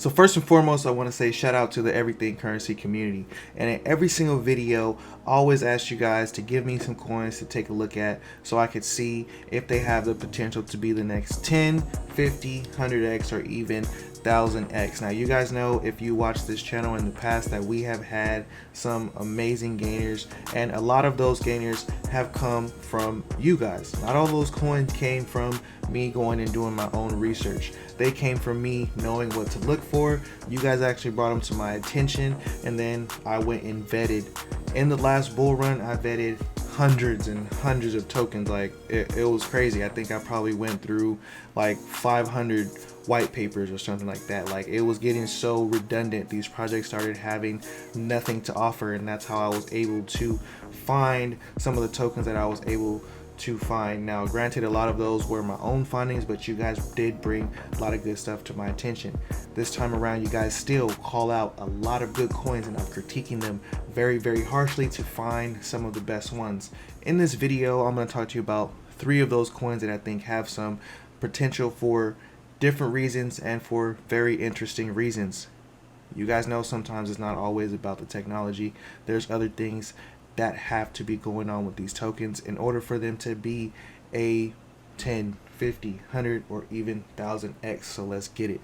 So first and foremost, I want to say shout out to the Everything Currency community. And in every single video, I always ask you guys to give me some coins to take a look at so I could see if they have the potential to be the next 10, 50, 100x, or even 1000x. Now, you guys know, if you watch this channel in the past, that we have had some amazing gainers, and a lot of those gainers have come from you guys. Not all those coins came from me going and doing my own research. They came from me knowing what to look for. You guys actually brought them to my attention, and then I went and vetted. In the last bull run, I vetted hundreds and hundreds of tokens. Like it was crazy. I think I probably went through like 500 white papers or something like that. Like, it was getting so redundant. These projects started having nothing to offer, and that's how I was able to find some of the tokens that I was able to find. Now, granted, a lot of those were my own findings, but you guys did bring a lot of good stuff to my attention. This time around, you guys still call out a lot of good coins, and I'm critiquing them very, very harshly to find some of the best ones. In this video, I'm going to talk to you about 3 of those coins that I think have some potential for different reasons and for very interesting reasons. You guys know sometimes it's not always about the technology. There's other things that have to be going on with these tokens in order for them to be a 10, 50, 100, or even 1000x. So let's get it.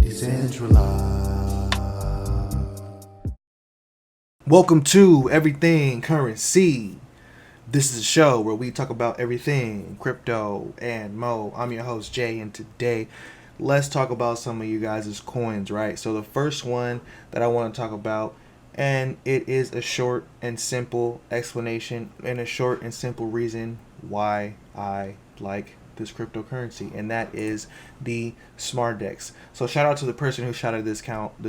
Decentralized. Welcome to Everything Currency. This is a show where we talk about everything crypto and mo. I'm your host, Jay, and today let's talk about some of you guys' coins, right? So the first one that I want to talk about, and it is a short and simple explanation and a short and simple reason why I like this cryptocurrency, and that is the sdex. So shout out to the person who shouted this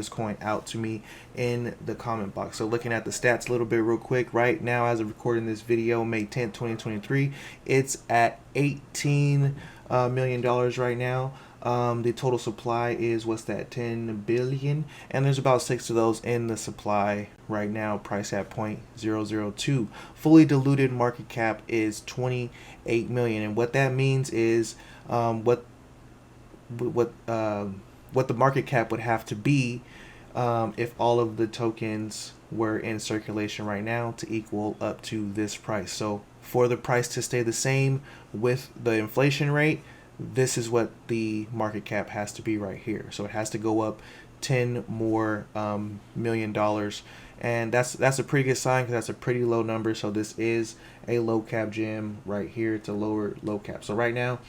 coin out to me in the comment box. So looking at the stats a little bit real quick, right now as of recording this video, May 10th, 2023, it's at $18 million right now. The total supply is, what's that, 10 billion, and there's about 6 of those in the supply right now, price at 0.002. Fully diluted market cap is 28 million, and what that means is what the market cap would have to be if all of the tokens were in circulation right now to equal up to this price. So for the price to stay the same with the inflation rate, this is what the market cap has to be right here. So it has to go up 10 more million dollars, and that's a pretty good sign, because that's a pretty low number. So this is a low cap gem right here. It's a low cap. So right now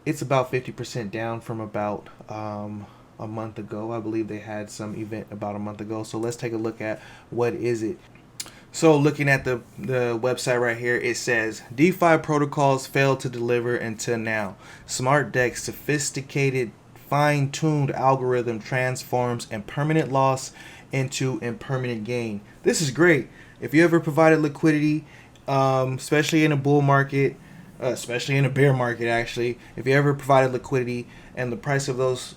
it's about 50% down from about a month ago. I believe they had some event about a month ago. So let's take a look at what is it. So looking at the website right here, it says DeFi protocols failed to deliver until now. sdex sophisticated fine-tuned algorithm transforms impermanent loss into impermanent gain. This is great. If you ever provided liquidity, especially in a bull market, especially in a bear market actually, if you ever provided liquidity and the price of those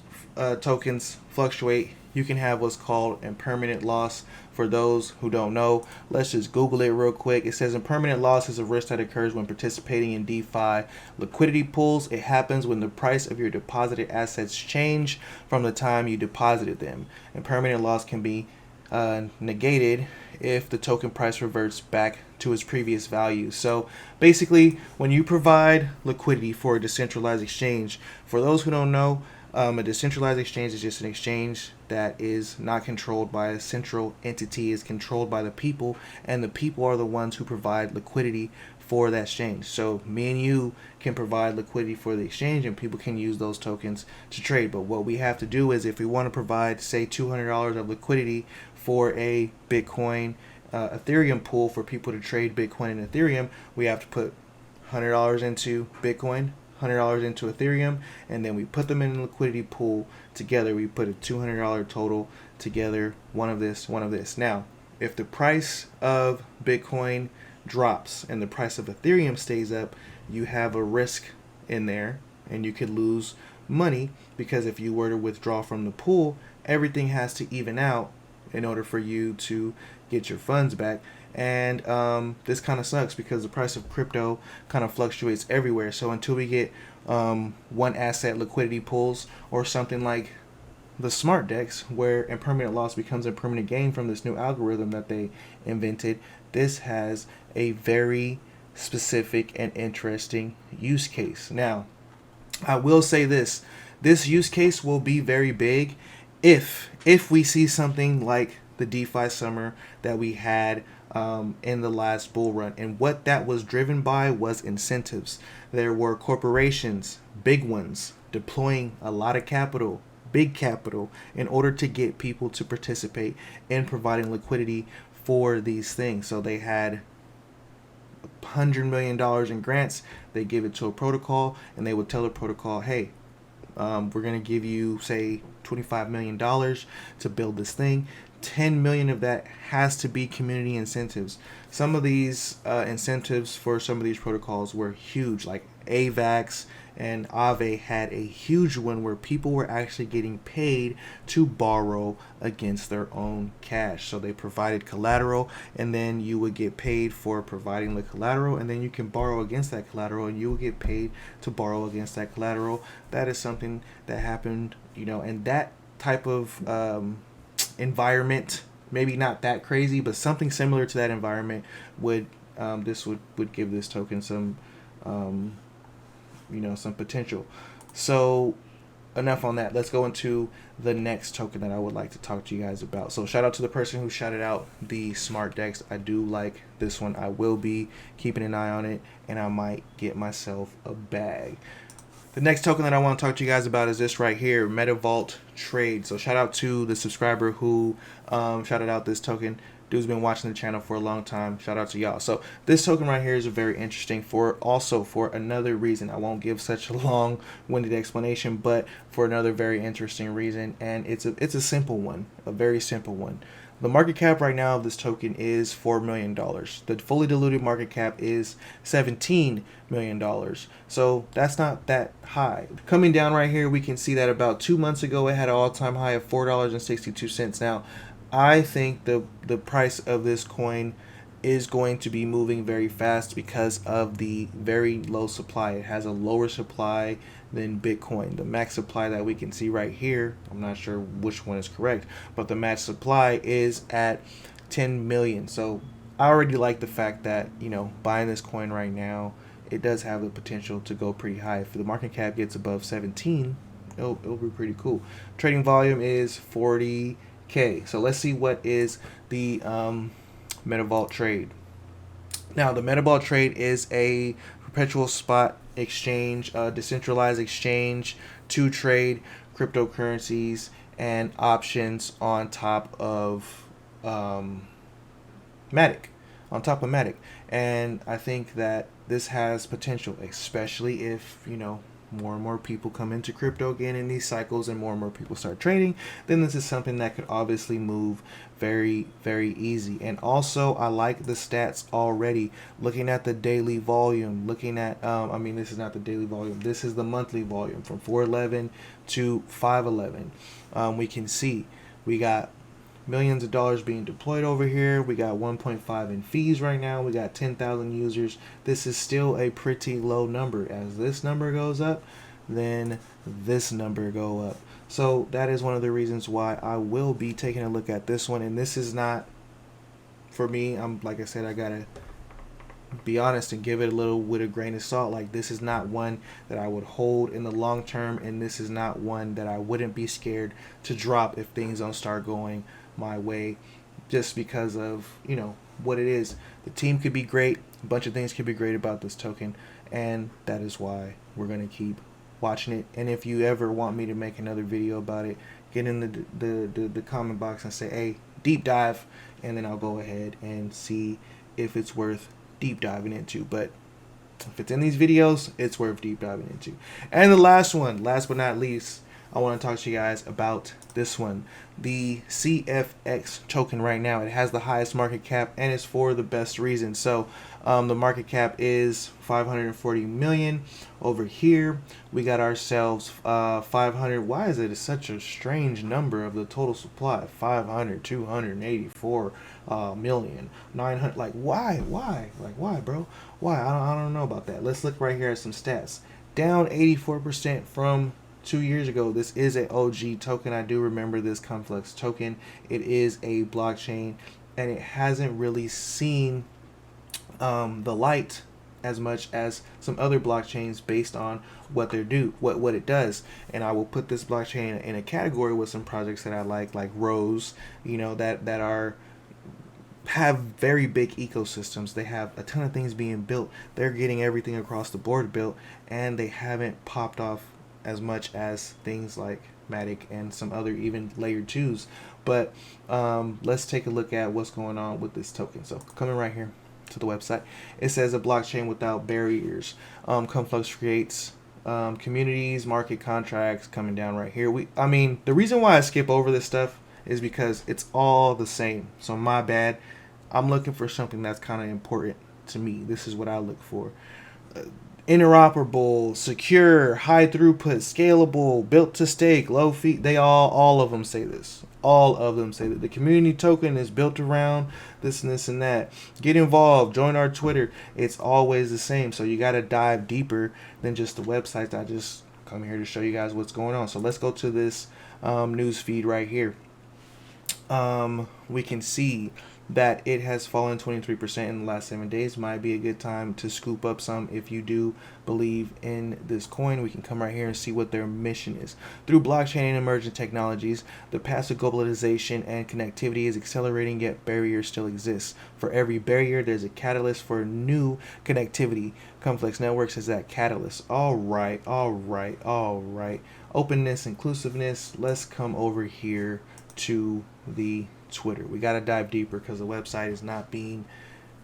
tokens fluctuate, you can have what's called impermanent loss. For those who don't know, let's just Google it real quick. It says impermanent loss is a risk that occurs when participating in DeFi liquidity pools. It happens when the price of your deposited assets change from the time you deposited them. Impermanent loss can be negated if the token price reverts back to its previous value. So basically, when you provide liquidity for a decentralized exchange, for those who don't know, a decentralized exchange is just an exchange that is not controlled by a central entity, is controlled by the people, and the people are the ones who provide liquidity for that exchange. So me and you can provide liquidity for the exchange, and people can use those tokens to trade. But what we have to do is, if we want to provide, say, $200 of liquidity for a Bitcoin Ethereum pool for people to trade Bitcoin and Ethereum, we have to put $100 into Bitcoin, $100 into Ethereum, and then we put them in a liquidity pool together. We put a $200 total together, one of this. Now, if the price of Bitcoin drops and the price of Ethereum stays up, you have a risk in there, and you could lose money, because if you were to withdraw from the pool, everything has to even out in order for you to get your funds back. And this kind of sucks because the price of crypto kind of fluctuates everywhere. So until we get one asset liquidity pools or something like the smart dex, where impermanent loss becomes a permanent gain from this new algorithm that they invented, this has a very specific and interesting use case. Now, I will say this use case will be very big if we see something like the DeFi summer that we had in the last bull run. And what that was driven by was incentives. There were corporations, big ones, deploying a lot of capital, big capital, in order to get people to participate in providing liquidity for these things. So they had $100 million in grants. They give it to a protocol, and they would tell the protocol, hey, we're going to give you, say, $25 million to build this thing. 10 million of that has to be community incentives. Some of these incentives for some of these protocols were huge, like AVAX and Aave had a huge one where people were actually getting paid to borrow against their own cash. So they provided collateral, and then you would get paid for providing the collateral, and then you can borrow against that collateral, and you will get paid to borrow against that collateral. That is something that happened, and that type of environment, maybe not that crazy, but something similar to that environment would give this token some some potential. So enough on that. Let's go into the next token that I would like to talk to you guys about. So shout out to the person who shouted out the smart dex. I do like this one. I will be keeping an eye on it, and I might get myself a bag. The next token that I want to talk to you guys about is this right here, MetaVault Trade. So shout out to the subscriber who shouted out this token. Dude's been watching the channel for a long time. Shout out to y'all. So this token right here is very interesting for another reason. I won't give such a long-winded explanation, but for another very interesting reason, and it's a simple one, a very simple one. The market cap right now of this token is $4 million. The fully diluted market cap is $17 million. So that's not that high. Coming down right here, we can see that about 2 months ago, it had an all-time high of $4.62. Now, I think the price of this coin is going to be moving very fast because of the very low supply. It has a lower supply than Bitcoin. The max supply that we can see right here, I'm not sure which one is correct, but the max supply is at 10 million. So I already like the fact that, buying this coin right now, it does have the potential to go pretty high. If the market cap gets above 17, it'll be pretty cool. Trading volume is 40K. So let's see what is the MetaVault Trade. Now, the MetaVault Trade is a perpetual spot exchange, decentralized exchange to trade cryptocurrencies and options on top of Matic. And I think that this has potential, especially if, more and more people come into crypto again in these cycles and more people start trading, then this is something that could obviously move very, very easy. And also, I like the stats already. Looking at the daily volume, looking at, this is not the daily volume, this is the monthly volume from 411 to 511. We can see we got millions of dollars being deployed over here. We got 1.5 in fees right now. We got 10,000 users. This is still a pretty low number. As this number goes up, then this number go up. So that is one of the reasons why I will be taking a look at this one. And this is not, for me, like I said, I gotta be honest and give it a little with a grain of salt. Like, this is not one that I would hold in the long term, and this is not one that I wouldn't be scared to drop if things don't start going my way, just because of what it is. The team could be great, a bunch of things could be great about this token, and that is why we're going to keep watching it. And if you ever want me to make another video about it, get in the comment box and say, hey, deep dive, and then I'll go ahead and see if it's worth deep diving into. But if it's in these videos, it's worth deep diving into. And the last one, last but not least, I want to talk to you guys about this one. The CFX token right now, it has the highest market cap and it's for the best reason. So the market cap is 540 million. Over here we got ourselves 500. Why is it such a strange number of the total supply? 500, 284 million, 900. Like why like why, bro? Why? I don't know about that. Let's look right here at some stats. Down 84% from 2 years ago. This is an OG token. I do remember this complex token. It is a blockchain and it hasn't really seen the light as much as some other blockchains based on what they do, what it does. And I will put this blockchain in a category with some projects that I like Rose, that are have very big ecosystems. They have a ton of things being built. They're getting everything across the board built, and they haven't popped off as much as things like Matic and some other even layer 2s. But let's take a look at what's going on with this token. So coming right here to the website, it says a blockchain without barriers. Conflux creates communities, market contracts. Coming down right here, the reason why I skip over this stuff is because it's all the same. So my bad. I'm looking for something that's kind of important to me. This is what I look for. Interoperable, secure, high throughput, scalable, built to stake, low fee. They all of them say this. All of them say that the community token is built around this and this and that. Get involved, join our Twitter. It's always the same. So you got to dive deeper than just the websites. I just come here to show you guys what's going on. So let's go to this news feed right here. We can see that it has fallen 23% in the last 7 days. Might be a good time to scoop up some if you do believe in this coin. We can come right here and see what their mission is. Through blockchain and emerging technologies, the path of globalization and connectivity is accelerating, yet barriers still exist. For every barrier, there's a catalyst for new connectivity. Complex Networks is that catalyst. All right. Openness, inclusiveness. Let's come over here to the Twitter. We got to dive deeper because the website is not being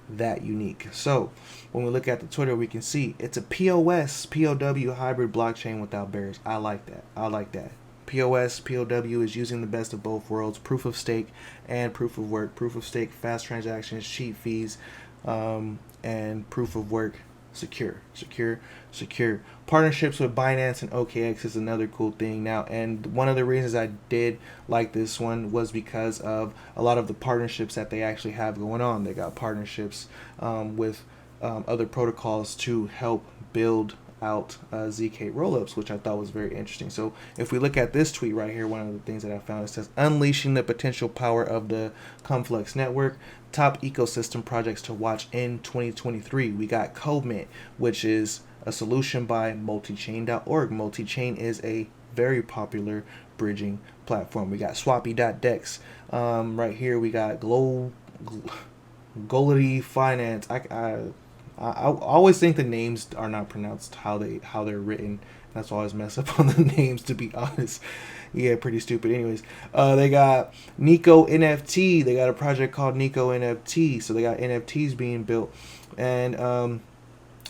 that unique. So when we look at the Twitter, we can see it's a POW hybrid blockchain without barriers. I like that. POW is using the best of both worlds, proof of stake and proof of work. Proof of stake, fast transactions, cheap fees, and proof of work, secure. Partnerships with Binance and OKX is another cool thing now, and one of the reasons I did like this one was because of a lot of the partnerships that they actually have going on. They got partnerships with other protocols to help build out ZK rollups, which I thought was very interesting. So if we look at this tweet right here, one of the things that I found, it says unleashing the potential power of the Conflux network, top ecosystem projects to watch in 2023. We got Codemint, which is a solution by multichain.org. Multichain is a very popular bridging platform. We got swappy.dex. Right here we got Golity Finance. I always think the names are not pronounced how they're written. That's why I always mess up on the names, to be honest. Yeah, pretty stupid. Anyways, they got Nico NFT. They got a project called Nico NFT. So they got NFTs being built. And,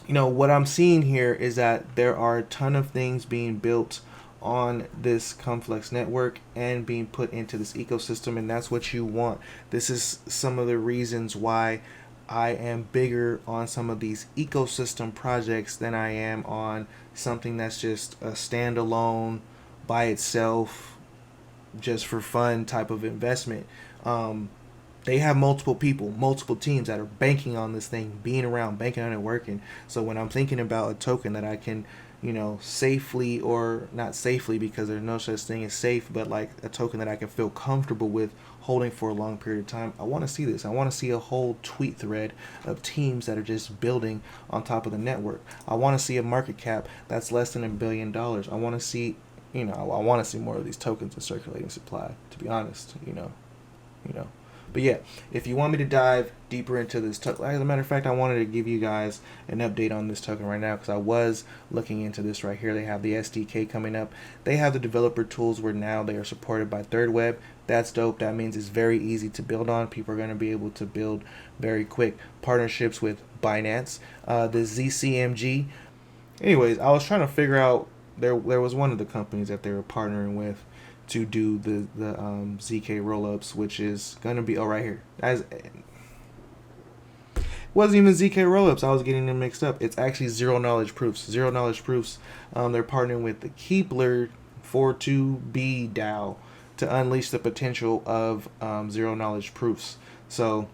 what I'm seeing here is that there are a ton of things being built on this complex network and being put into this ecosystem. And that's what you want. This is some of the reasons why I am bigger on some of these ecosystem projects than I am on something that's just a standalone by itself, just for fun type of investment. They have multiple people, multiple teams that are banking on this thing, being around, banking on it, working. So when I'm thinking about a token that I can, safely, or not safely because there's no such thing as safe, but like a token that I can feel comfortable with holding for a long period of time, I want to see this. I want to see a whole tweet thread of teams that are just building on top of the network. I want to see a market cap that's less than $1 billion. I want to see, I want to see more of these tokens in circulating supply, to be honest, But yeah, if you want me to dive deeper into this token, as a matter of fact, I wanted to give you guys an update on this token right now because I was looking into this right here. They have the SDK coming up. They have the developer tools where now they are supported by Third Web. That's dope. That means it's very easy to build on. People are going to be able to build very quick. Partnerships with Binance, the ZCMG. Anyways, I was trying to figure out there was one of the companies that they were partnering with to do the ZK rollups, which is gonna be right here. As it wasn't even ZK rollups, I was getting them mixed up. It's actually zero knowledge proofs. Zero knowledge proofs. They're partnering with the Keepler 42B DAO to unleash the potential of zero knowledge proofs. So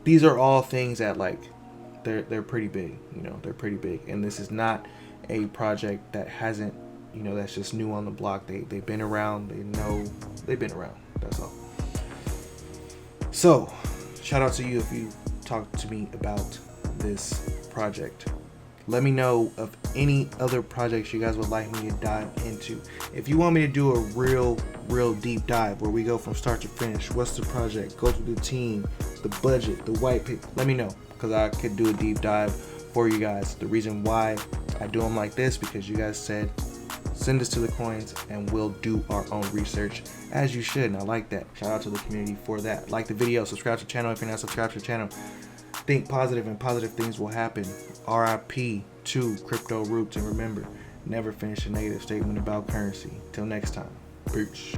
these are all things that, like, they're pretty big. You know, they're pretty big, and this is not a project that hasn't, you know, that's just new on the block. They've been around. They've been around. That's all. So shout out to you if you talked to me about this project. Let me know of any other projects you guys would like me to dive into. If you want me to do a real deep dive where we go from start to finish, what's the project, go through the team, the budget, the white paper, let me know, because I could do a deep dive for you guys. The reason why I do them like this, because you guys said send us to the coins and we'll do our own research, as you should, and I like that. Shout out to the community for that. Like the video, subscribe to the channel if you're not subscribed to the channel. Think positive and positive things will happen. RIP to crypto roots, and remember, never finish a negative statement about currency. Till next time, peace.